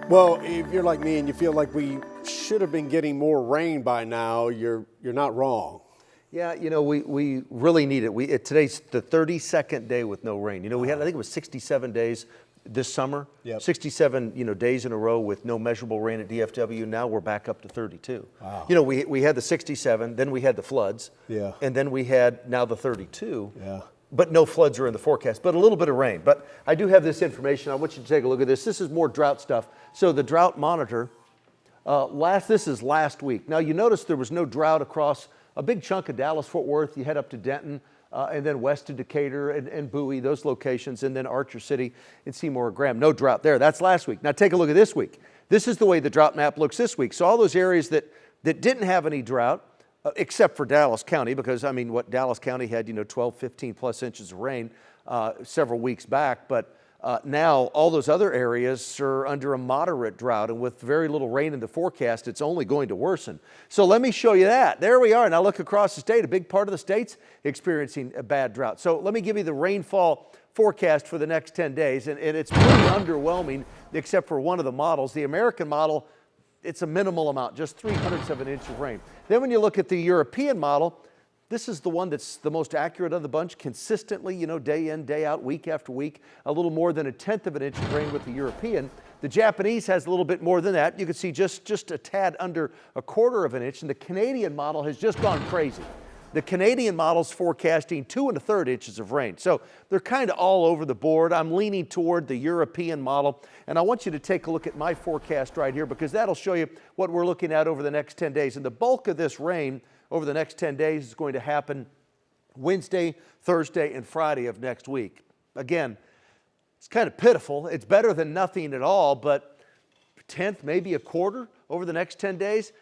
Well, if you're like me and you feel like we should have been getting more rain by now, you're not wrong. Yeah, we really need it. Today's the 32nd day with no rain. We had, I think it was 67 days this summer. Yep. 67, days in a row with no measurable rain at DFW. Now we're back up to 32. Wow. We had the 67, then we had the floods. Yeah. And then we had now the 32. Yeah. But no floods are in the forecast, but a little bit of rain. But I do have this information. I want you to take a look at this. This is more drought stuff. So the drought monitor, this is last week. Now you notice there was no drought across a big chunk of Dallas-Fort Worth. You head up to Denton and then west to Decatur and Bowie, those locations, and then Archer City and Seymour Graham. No drought there. That's last week. Now take a look at this week. This is the way the drought map looks this week. So all those areas that didn't have any drought, except for Dallas County, because what Dallas County had, 12, 15 plus inches of rain several weeks back. But now all those other areas are under a moderate drought, and with very little rain in the forecast, it's only going to worsen. So let me show you that. There we are. Now look across the state. A big part of the state's experiencing a bad drought. So let me give you the rainfall forecast for the next 10 days, and it's pretty underwhelming, except for one of the models. The American model, it's a minimal amount, just 3/100 of an inch of rain. Then when you look at the European model, this is the one that's the most accurate of the bunch, consistently, day in, day out, week after week, a little more than 1/10 of an inch of rain with the European. The Japanese has a little bit more than that. You can see just a tad under 1/4 of an inch, and the Canadian model has just gone crazy. The Canadian model's forecasting 2 1/3 inches of rain. So they're kind of all over the board. I'm leaning toward the European model, and I want you to take a look at my forecast right here, because that'll show you what we're looking at over the next 10 days. And the bulk of this rain over the next 10 days is going to happen Wednesday, Thursday, and Friday of next week. Again, it's kind of pitiful. It's better than nothing at all, but 1/10, maybe 1/4 over the next 10 days.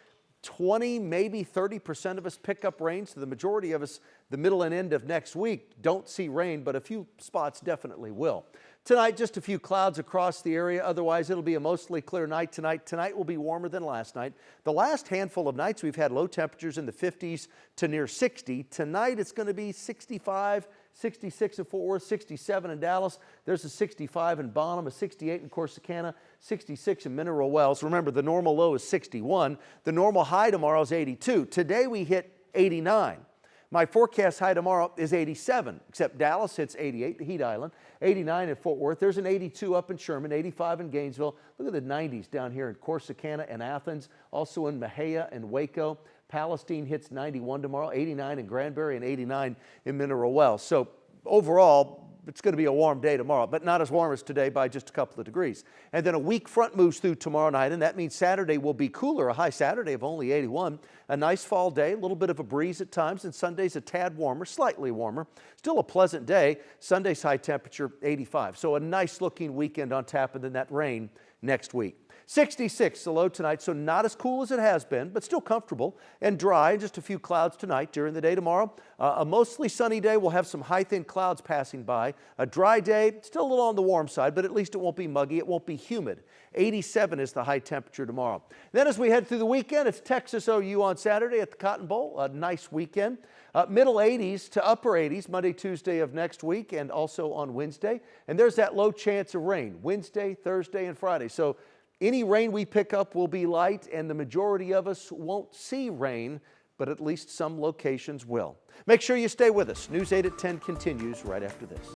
20, maybe 30% of us pick up rain, so the majority of us, the middle and end of next week, don't see rain, but a few spots definitely will. Tonight, just a few clouds across the area. Otherwise, it'll be a mostly clear night tonight. Tonight will be warmer than last night. The last handful of nights, we've had low temperatures in the 50s to near 60. Tonight, it's going to be 65, 66 in Fort Worth, 67 in Dallas. There's a 65 in Bonham, a 68 in Corsicana, 66 in Mineral Wells. Remember, the normal low is 61. The normal high tomorrow is 82. Today, we hit 89. My forecast high tomorrow is 87, except Dallas hits 88, the Heat Island, 89 in Fort Worth. There's an 82 up in Sherman, 85 in Gainesville. Look at the 90s down here in Corsicana and Athens, also in Mejia and Waco. Palestine hits 91 tomorrow, 89 in Granbury, and 89 in Mineral Wells. So overall, it's going to be a warm day tomorrow, but not as warm as today by just a couple of degrees. And then a weak front moves through tomorrow night, and that means Saturday will be cooler, a high Saturday of only 81. A nice fall day, a little bit of a breeze at times, and Sunday's a tad warmer, slightly warmer. Still a pleasant day. Sunday's high temperature, 85. So a nice looking weekend on tap, and then that rain next week. 66 the low tonight, so not as cool as it has been, but still comfortable and dry. Just a few clouds tonight. During the day tomorrow, a mostly sunny day. We'll have some high thin clouds passing by. A dry day, still a little on the warm side, but at least it won't be muggy. It won't be humid. 87 is the high temperature tomorrow. Then as we head through the weekend, it's Texas OU on Saturday at the Cotton Bowl. A nice weekend. Middle 80s to upper 80s Monday, Tuesday of next week, and also on Wednesday. And there's that low chance of rain Wednesday, Thursday, and Friday. So any rain we pick up will be light, and the majority of us won't see rain, but at least some locations will. Make sure you stay with us. News 8 at 10 continues right after this.